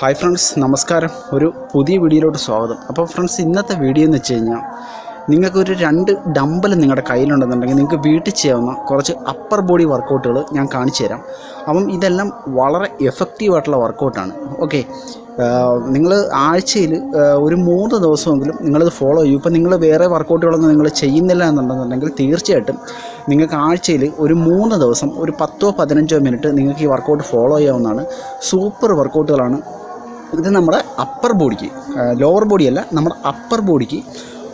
Hi friends, നമസ്കാരം. ഒരു പുതിയ വീഡിയോയിലോട്ട് സ്വാഗതം. അപ്പോൾ ഫ്രണ്ട്സ്, ഇന്നത്തെ വീഡിയോ എന്ന് വെച്ച് കഴിഞ്ഞാൽ നിങ്ങൾക്കൊരു 2 ഡമ്പൽ നിങ്ങളുടെ കയ്യിലുണ്ടെന്നുണ്ടെങ്കിൽ നിങ്ങൾക്ക് വീട്ടിൽ ചെയ്യാവുന്ന കുറച്ച് അപ്പർ ബോഡി വർക്കൗട്ടുകൾ ഞാൻ കാണിച്ചു തരാം. അപ്പം ഇതെല്ലാം വളരെ എഫക്റ്റീവായിട്ടുള്ള വർക്കൗട്ടാണ്. ഓക്കെ, നിങ്ങൾ ആഴ്ചയിൽ ഒരു 3 ദിവസമെങ്കിലും നിങ്ങളിത് ഫോളോ ചെയ്യും. ഇപ്പം നിങ്ങൾ വേറെ വർക്കൗട്ടുകളൊന്നും നിങ്ങൾ ചെയ്യുന്നില്ല എന്നുണ്ടെന്നുണ്ടെങ്കിൽ തീർച്ചയായിട്ടും നിങ്ങൾക്ക് ആഴ്ചയിൽ ഒരു 3 ദിവസം ഒരു 10-15 മിനിറ്റ് നിങ്ങൾക്ക് ഈ വർക്കൗട്ട് ഫോളോ ചെയ്യാവുന്നതാണ്. സൂപ്പർ വർക്കൗട്ടുകളാണ്. ഇത് നമ്മുടെ അപ്പർ ബോഡിക്ക്, ലോവർ ബോഡിയല്ല, നമ്മുടെ അപ്പർ ബോഡിക്ക്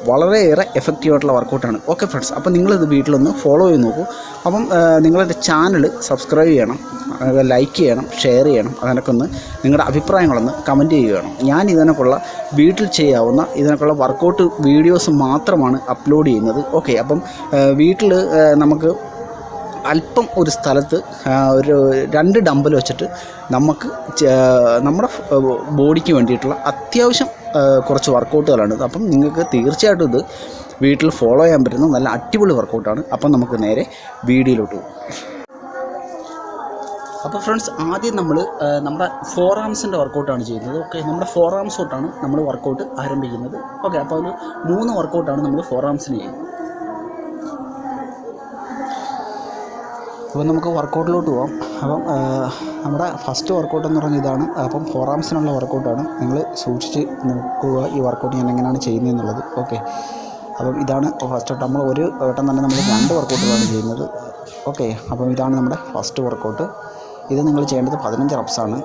വളരെയേറെ എഫക്റ്റീവായിട്ടുള്ള വർക്കൗട്ടാണ്. ഓക്കെ ഫ്രണ്ട്സ്, അപ്പോൾ നിങ്ങളിത് വീട്ടിലൊന്ന് ഫോളോ ചെയ്ത് നോക്കൂ. അപ്പം നിങ്ങളുടെ ചാനൽ സബ്സ്ക്രൈബ് ചെയ്യണം, ലൈക്ക് ചെയ്യണം, ഷെയർ ചെയ്യണം. അതിനൊക്കെ ഒന്ന് നിങ്ങളുടെ അഭിപ്രായങ്ങളൊന്ന് കമൻറ്റ് ചെയ്യുകയാണ്. ഞാൻ ഇതിനൊക്കെയുള്ള വീട്ടിൽ ചെയ്യാവുന്ന ഇതിനൊക്കെയുള്ള വർക്കൗട്ട് വീഡിയോസ് മാത്രമാണ് അപ്ലോഡ് ചെയ്യുന്നത്. ഓക്കെ, അപ്പം വീട്ടിൽ നമുക്ക് അല്പം ഒരു സ്ഥലത്ത് ഒരു 2 ഡമ്പൽ വെച്ചിട്ട് നമുക്ക് നമ്മുടെ ബോഡിക്ക് വേണ്ടിയിട്ടുള്ള അത്യാവശ്യം കുറച്ച് വർക്കൗട്ടുകളാണ്. അപ്പം നിങ്ങൾക്ക് തീർച്ചയായിട്ടും ഇത് വീട്ടിൽ ഫോളോ ചെയ്യാൻ പറ്റുന്ന നല്ല അടിപൊളി വർക്കൗട്ടാണ്. അപ്പം നമുക്ക് നേരെ വീഡിയോയിലോട്ട് പോകും. അപ്പോൾ ഫ്രണ്ട്സ്, ആദ്യം നമ്മൾ നമ്മുടെ ഫോർ ആംസിൻ്റെ വർക്കൗട്ടാണ് ചെയ്യുന്നത്. ഓക്കെ, നമ്മുടെ ഫോർ ആംസ് തൊട്ടാണ് നമ്മൾ വർക്കൗട്ട് ആരംഭിക്കുന്നത്. ഓക്കെ, അപ്പോൾ ഒരു 3 വർക്കൗട്ടാണ് നമ്മൾ ഫോർ ആംസിന് ചെയ്യുന്നത്. അപ്പോൾ നമുക്ക് വർക്കൗട്ടിലോട്ട് പോകാം. അപ്പം നമ്മുടെ ഫസ്റ്റ് വർക്കൗട്ട് എന്ന് പറഞ്ഞാൽ ഇതാണ്. അപ്പം ഫോർ ആംസിനുള്ള വർക്കൗട്ടാണ്. നിങ്ങൾ സൂക്ഷിച്ച് നോക്കുക ഈ വർക്കൗട്ട് ഞാൻ എങ്ങനെയാണ് ചെയ്യുന്നതെന്നുള്ളത്. ഓക്കെ, അപ്പം ഇതാണ് ഫസ്റ്റ് വട്ടം. നമ്മൾ ഒരു വട്ടം തന്നെ നമ്മൾ 2 വർക്കൗട്ടുകളാണ് ചെയ്യുന്നത്. ഓക്കെ, അപ്പം ഇതാണ് നമ്മുടെ ഫസ്റ്റ് വർക്കൗട്ട്. ഇത് നിങ്ങൾ ചെയ്യേണ്ടത് 15 റെപ്സാണ്.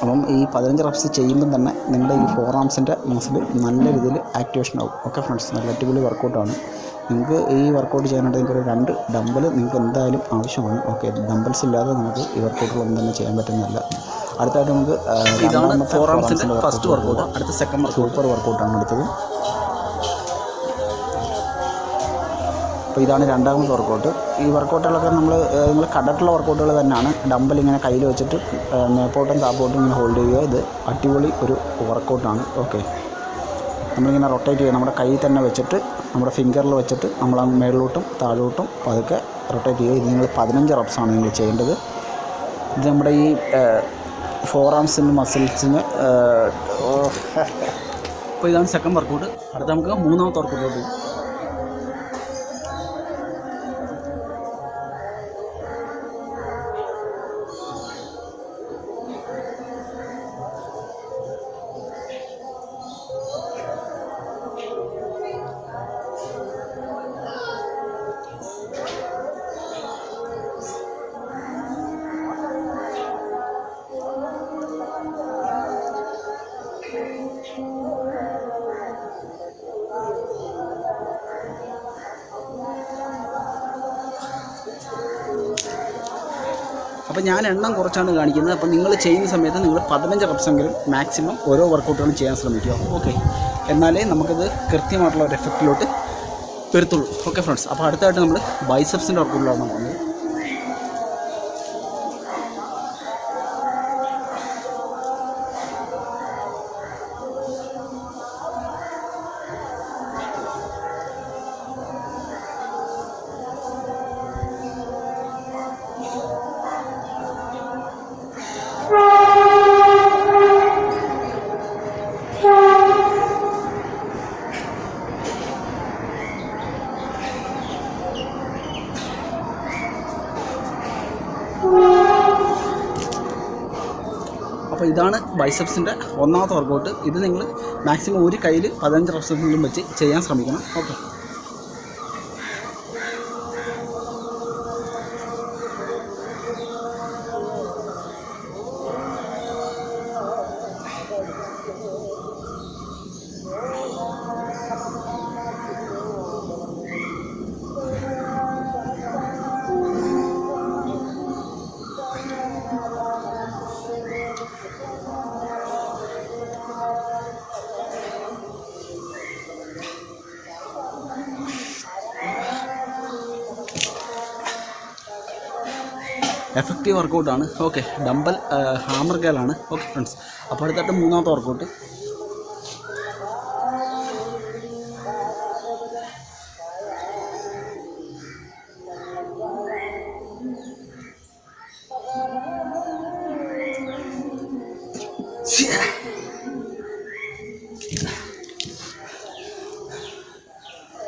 അപ്പം ഈ 15 റെപ്സ് ചെയ്യുമ്പം തന്നെ നിങ്ങളുടെ ഈ ഫോർ ആംസിൻ്റെ മസിൽ നല്ല രീതിയിൽ ആക്ടിവേഷൻ ആവും. ഓക്കെ ഫ്രണ്ട്സ്, നല്ല അടിപൊളി വർക്കൗട്ടാണ്. നിങ്ങൾക്ക് ഈ വർക്കൗട്ട് ചെയ്യാനായിട്ട് നിങ്ങൾക്ക് ഒരു 2 ഡമ്പൽ നിങ്ങൾക്ക് എന്തായാലും ആവശ്യമാണ്. ഓക്കെ, ഡമ്പൽസ് ഇല്ലാതെ നമുക്ക് ഈ വർക്കൗട്ടുകളൊന്നും തന്നെ ചെയ്യാൻ പറ്റുന്നില്ല. അടുത്തായിട്ട് നമുക്ക് ഫോർ ആംസിൻ്റെ ഫസ്റ്റ് വർക്കൗട്ട്, അടുത്ത സെക്കൻഡ് സൂപ്പർ വർക്കൗട്ടാണ് അടുത്തത്. അപ്പോൾ ഇതാണ് 2ാമത്തെ വർക്കൗട്ട്. ഈ വർക്കൗട്ടുകളൊക്കെ നിങ്ങൾ കണ്ടിട്ടുള്ള വർക്കൗട്ടുകൾ തന്നെയാണ്. ഡമ്പൽ ഇങ്ങനെ കയ്യിൽ വെച്ചിട്ട് മേപ്പോട്ടും താപ്പോട്ടും ഇങ്ങനെ ഹോൾഡ് ചെയ്യുക. ഇത് അടിപൊളി ഒരു വർക്കൗട്ടാണ്. ഓക്കെ, നമ്മളിങ്ങനെ റൊട്ടേറ്റ് ചെയ്യുക, നമ്മുടെ കൈ തന്നെ വെച്ചിട്ട് നമ്മുടെ ഫിംഗറിൽ വെച്ചിട്ട് നമ്മൾ മേളിലോട്ടും താഴോട്ടും പതുക്കെ റൊട്ടേറ്റ് ചെയ്യുക. ഇത് നിങ്ങൾ 15 റെപ്സാണ് നിങ്ങൾ ചെയ്യേണ്ടത്. ഇത് നമ്മുടെ ഈ ഫോർ ആംസിൻ്റെ മസിൽസിന്. അപ്പോൾ ഇതാണ് സെക്കൻഡ് വർക്കൗട്ട്. അടുത്ത നമുക്ക് 3ാമത്തെ വർക്കൗട്ടിലോട്ട് പോകും. അപ്പോൾ ഞാൻ എണ്ണം കുറച്ചാണ് കാണിക്കുന്നത്. അപ്പോൾ നിങ്ങൾ ചെയ്യുന്ന സമയത്ത് നിങ്ങൾ 15 റെപ്സെങ്കിലും മാക്സിമം ഓരോ വർക്കൗട്ടുകളും ചെയ്യാൻ ശ്രമിക്കുക. ഓക്കെ, എന്നാലേ നമുക്കിത് കൃത്യമായിട്ടുള്ള ഒരു എഫക്റ്റിലോട്ട് വരത്തുള്ളൂ. ഓക്കെ ഫ്രണ്ട്സ്, അപ്പോൾ അടുത്തായിട്ട് നമ്മൾ ബൈസെപ്സിൻ്റെ വർക്കൗട്ടിലാണ് പോകുന്നത്. അപ്പോൾ ഇതാണ് ബൈസെപ്സിൻ്റെ 1ാമത്തെ വർക്കൗട്ട്. ഇത് നിങ്ങൾ മാക്സിമം ഒരു കയ്യിൽ 15 റെപ്സെങ്കിലും വെച്ച് ചെയ്യാൻ ശ്രമിക്കണം. ഓക്കെ, എഫക്റ്റീവ് വർക്കൗട്ടാണ്. ഓക്കെ, ഡമ്പൽ ഹാമർ കേളാണ്. ഓക്കെ ഫ്രണ്ട്സ്, അപ്പോൾ അടുത്തായിട്ട് 3ാമത്തെ വർക്കൗട്ട്.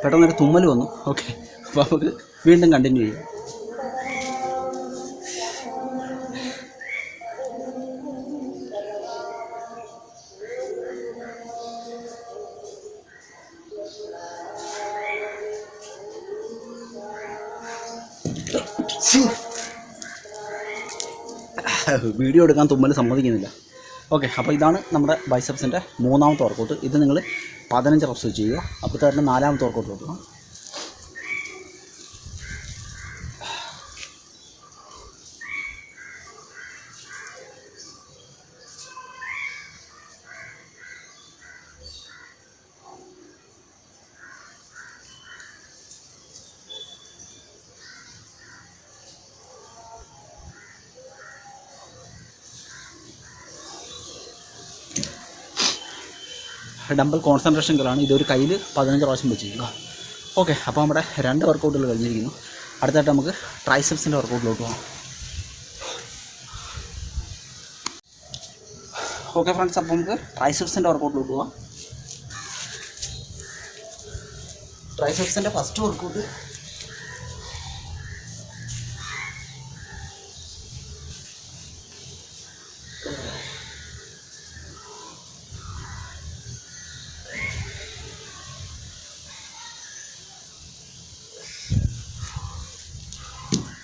പെട്ടെന്നൊരു തുമ്മൽ വന്നു. ഓക്കെ, അപ്പോൾ നമുക്ക് വീണ്ടും കണ്ടിന്യൂ ചെയ്യാം. വീഡിയോ എടുക്കാൻ തുമ്മൽ സമ്മതിക്കുന്നില്ല. ഓക്കെ, അപ്പോൾ ഇതാണ് നമ്മുടെ ബൈസെപ്സിൻ്റെ മൂന്നാമത്തെ വർക്കൗട്ട്. ഇത് നിങ്ങൾ 15 റെപ്സ് ചെയ്യുക. അപ്പോൾ തന്നെ 4ാമത്തെ വർക്കൗട്ട് നോക്കുക. ഡംബൽ കോൺസെൻട്രേഷൻ ഗിയറാണ്. ഇതൊരു കയ്യിൽ 15 പ്രാവശ്യം വെച്ച് ചെയ്യുക. ഓക്കെ, അപ്പോൾ നമ്മുടെ 2 വർക്കൗട്ടുകൾ കഴിഞ്ഞിരിക്കുന്നു. അടുത്തായിട്ട് നമുക്ക് ട്രൈസെപ്സിൻ്റെ വർക്കൗട്ടിലോട്ട് പോകാം. ഓക്കെ ഫ്രണ്ട്സ്, അപ്പോൾ നമുക്ക് ട്രൈസെപ്സിൻ്റെ വർക്കൗട്ടിലോട്ട് പോകാം. ട്രൈസെപ്സിൻ്റെ ഫസ്റ്റ് വർക്കൗട്ട്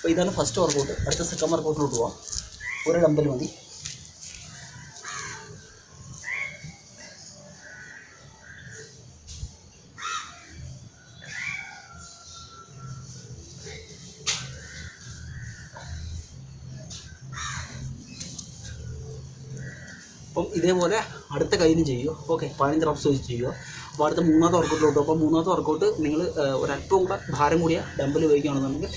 അപ്പോൾ ഇതാണ് ഫസ്റ്റ് വർക്കൗട്ട്. അടുത്ത സെക്കൻഡ് വർക്കൗട്ടിലോട്ട് പോവാം. ഒരു ഡമ്പൽ മതി. അപ്പം ഇതേപോലെ അടുത്ത കയ്യിലും ചെയ്യുക. ഓക്കെ, 15 റെപ്സ് വെച്ച് ചെയ്യുക. അപ്പോൾ അടുത്ത മൂന്നാമത്തെ വർക്കൗട്ടിലോട്ട്. അപ്പോൾ മൂന്നാമത്തെ വർക്കൗട്ട് നിങ്ങൾ ഒരല്പം കൂടെ ഭാരം കൂടിയ ഡമ്പൽ ഉപയോഗിക്കുകയാണെന്നുണ്ടെങ്കിൽ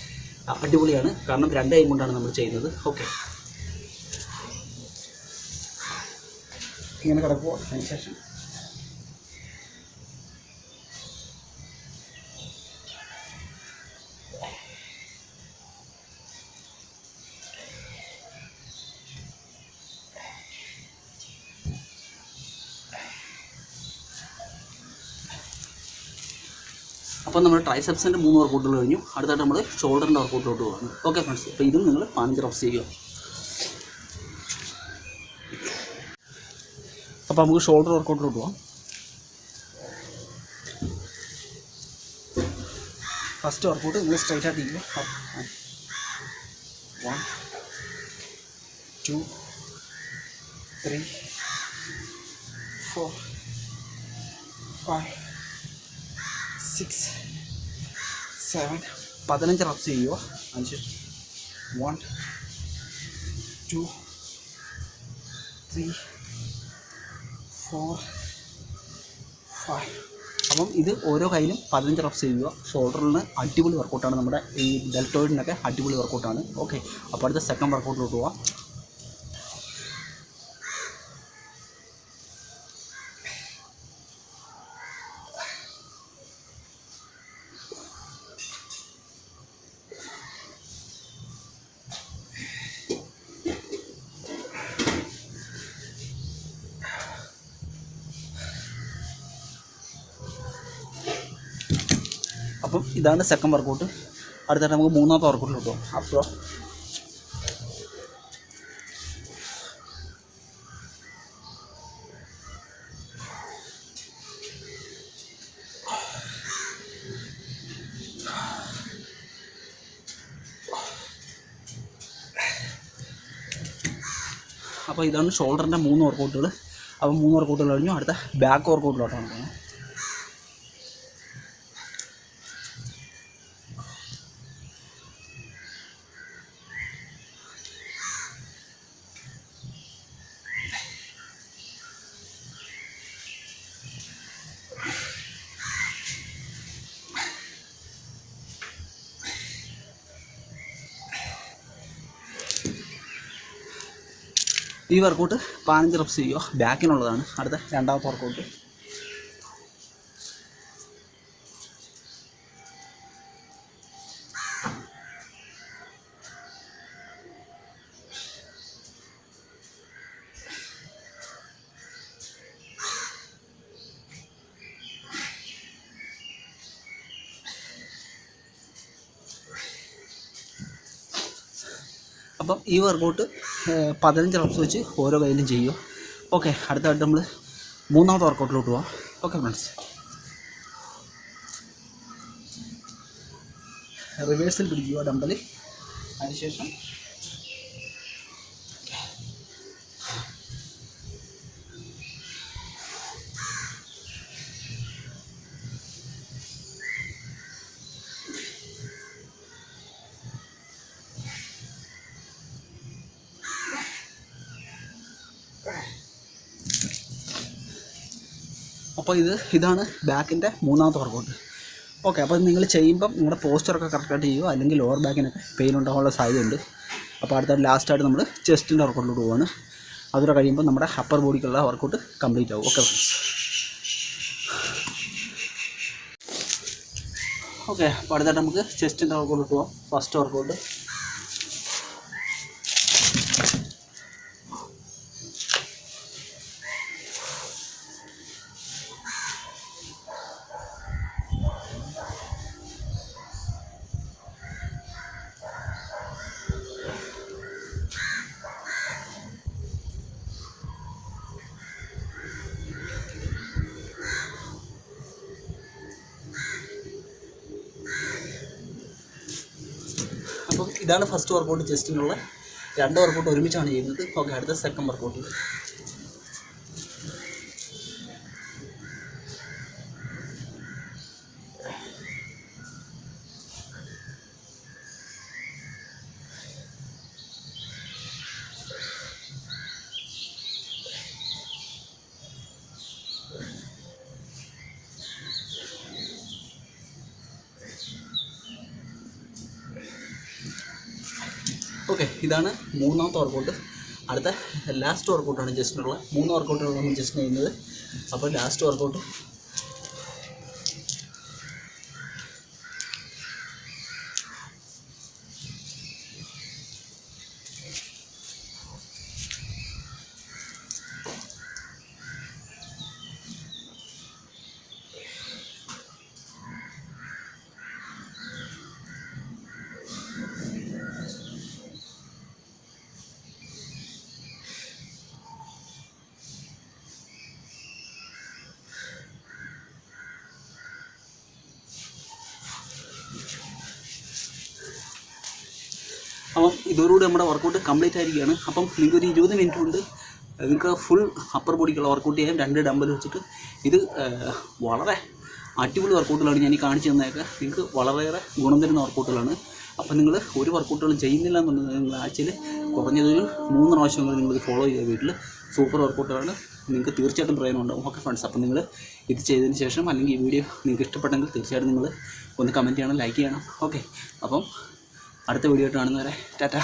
അടിപൊളിയാണ്. കാരണം 2 കൈ കൊണ്ടാണ് നമ്മൾ ചെയ്യുന്നത്. ഓക്കെ, ഇങ്ങനെ കിടക്കുക. അതിന് ശേഷം അപ്പോൾ നമ്മൾ ട്രൈസെപ്സിൻ്റെ 3 വർക്കൗട്ടുകൾ കഴിഞ്ഞു. അടുത്തായിട്ട് നമ്മൾ ഷോൾഡറിൻ്റെ വർക്കൗട്ടിലോട്ട് പോകുന്നു. ഓക്കെ ഫ്രണ്ട്സ്, അപ്പോൾ ഇതും നിങ്ങൾ 15 റെപ്സ് ചെയ്യുക. അപ്പോൾ നമുക്ക് ഷോൾഡർ വർക്കൗട്ടിലോട്ട് പോകാം. ഫസ്റ്റ് വർക്കൗട്ട് നിങ്ങൾ സ്ട്രൈറ്റ് ആയിട്ട് ചെയ്യുക. 1 2 3 4 5 6 7 15 റെപ്സ് ചെയ്യുക. 5 1 2 3 4 5. അപ്പം ഇത് ഓരോ കയ്യിലും 15 റെപ്സ് ചെയ്യുക. ഷോൾഡറിന് അടിപൊളി വർക്കൗട്ടാണ്. നമ്മുടെ ഈ ഡെൽറ്റോയിഡിനൊക്കെ അടിപൊളി വർക്കൗട്ടാണ്. ഓക്കെ, അപ്പോൾ അടുത്ത സെക്കൻഡ് വർക്കൗട്ടിലോട്ട് പോവാം. അപ്പം ഇതാണ് സെക്കൻഡ് വർക്കൗട്ട്. അടുത്തായിട്ട് നമുക്ക് മൂന്നാമത്തെ വർക്കൗട്ടിലോട്ട് പോകാം. അപ്പോൾ ഇതാണ് ഷോൾഡറിൻ്റെ 3 വർക്കൗട്ടുകൾ. അപ്പോൾ 3 വർക്കൗട്ടുകൾ കഴിഞ്ഞു. അടുത്ത ബാക്ക് വർക്കൗട്ടിലോട്ടാണ് പോകുന്നത്. ഈ വർക്കൗട്ട് 15 റെപ്സ് ചെയ്യുക. ബാക്കിനുള്ളതാണ്. അടുത്ത രണ്ടാമത്തെ വർക്കൗട്ട്. അപ്പം ഈ വർക്കൗട്ട് 15 റെപ്സ് വെച്ച് ഓരോ കയ്യിലും ചെയ്യുക. ഓക്കെ, അടുത്തായിട്ട് നമ്മൾ മൂന്നാമത്തെ വർക്കൗട്ടിലോട്ട് പോവാം. ഓക്കെ ഫ്രണ്ട്സ്, റിവേഴ്സിൽ പിടിക്കുക ഡമ്പൽ. അതിനുശേഷം അപ്പോൾ ഇതാണ് ബാക്കിൻ്റെ മൂന്നാമത്തെ വർക്കൗട്ട്. ഓക്കെ, അപ്പോൾ നിങ്ങൾ ചെയ്യുമ്പം നിങ്ങളുടെ പോസ്റ്ററൊക്കെ കറക്റ്റായിട്ട് ചെയ്യുക, അല്ലെങ്കിൽ ലോവർ ബാക്കിനൊക്കെ പെയിൻ ഉണ്ടാകാനുള്ള സാധ്യതയുണ്ട്. അപ്പോൾ അടുത്തായിട്ട് ലാസ്റ്റായിട്ട് നമ്മൾ ചെസ്റ്റിൻ്റെ വർക്കൗട്ടിലോട്ട് പോവാണ്. അതുകൂടെ കഴിയുമ്പോൾ നമ്മുടെ അപ്പർ ബോഡിക്കുള്ള വർക്കൗട്ട് കംപ്ലീറ്റ് ആവും. ഓക്കെ, അപ്പോൾ അടുത്തായിട്ട് നമുക്ക് ചെസ്റ്റിൻ്റെ വർക്കൗട്ടിലോട്ട് പോകാം. ഫസ്റ്റ് വർക്കൗട്ട് അപ്പം ഇതാണ് ഫസ്റ്റ് വർക്കൗട്ട്. ചെസ്റ്റിനുള്ള 2 വർക്കൗട്ട് ഒരുമിച്ചാണ് ചെയ്യുന്നത്. ഓക്കെ, അടുത്ത സെക്കൻഡ് വർക്കൗട്ട്. ഓക്കെ, ഇതാണ് മൂന്നാമത്തെ വർക്കൗട്ട്. അടുത്ത ലാസ്റ്റ് വർക്കൗട്ടാണ് ചെസ്റ്റിനുള്ള. 3 വർക്കൗട്ടാണ് നമ്മൾ ചെസ്റ്റിന് ചെയ്യുന്നത്. അപ്പോൾ ലാസ്റ്റ് വർക്കൗട്ട് അപ്പം ഇതോടുകൂടി നമ്മുടെ വർക്കൗട്ട് കംപ്ലീറ്റ് ആയിരിക്കുകയാണ്. അപ്പം നിങ്ങൾക്കൊരു 20 മിനിറ്റ് കൊണ്ട് നിങ്ങൾക്ക് ഫുൾ അപ്പർ ബോഡിക്കുള്ള വർക്കൗട്ട് ചെയ്യാം. 2 ഡമ്പൽ വെച്ചിട്ട്. ഇത് വളരെ അടിപൊളി വർക്കൗട്ടുകളാണ് ഞാൻ ഈ കാണിച്ചു തന്നതൊക്കെ. നിങ്ങൾക്ക് വളരെയേറെ ഗുണം തരുന്ന വർക്കൗട്ടുകളാണ്. അപ്പം നിങ്ങൾ ഒരു വർക്കൗട്ടുകളും ചെയ്യുന്നില്ല എന്നുണ്ടെങ്കിൽ നിങ്ങൾ ആഴ്ചയിൽ കുറഞ്ഞതൊരു 3 പ്രാവശ്യമെങ്കിലും നിങ്ങളിത് ഫോളോ ചെയ്യുക. വീട്ടിൽ സൂപ്പർ വർക്കൗട്ടുകളാണ്. നിങ്ങൾക്ക് തീർച്ചയായിട്ടും പ്രയോജനം ഉണ്ടാകും. ഓക്കെ ഫ്രണ്ട്സ്, അപ്പം നിങ്ങൾ ഇത് ചെയ്തതിന് ശേഷം അല്ലെങ്കിൽ ഈ വീഡിയോ നിങ്ങൾക്ക് ഇഷ്ടപ്പെട്ടെങ്കിൽ തീർച്ചയായിട്ടും നിങ്ങൾ ഒന്ന് കമൻറ്റ് ചെയ്യണം, ലൈക്ക് ചെയ്യണം. ഓക്കെ, അപ്പം അടുത്ത വീഡിയോ ആയിട്ട് കാണുന്നവരെ ടാറ്റ.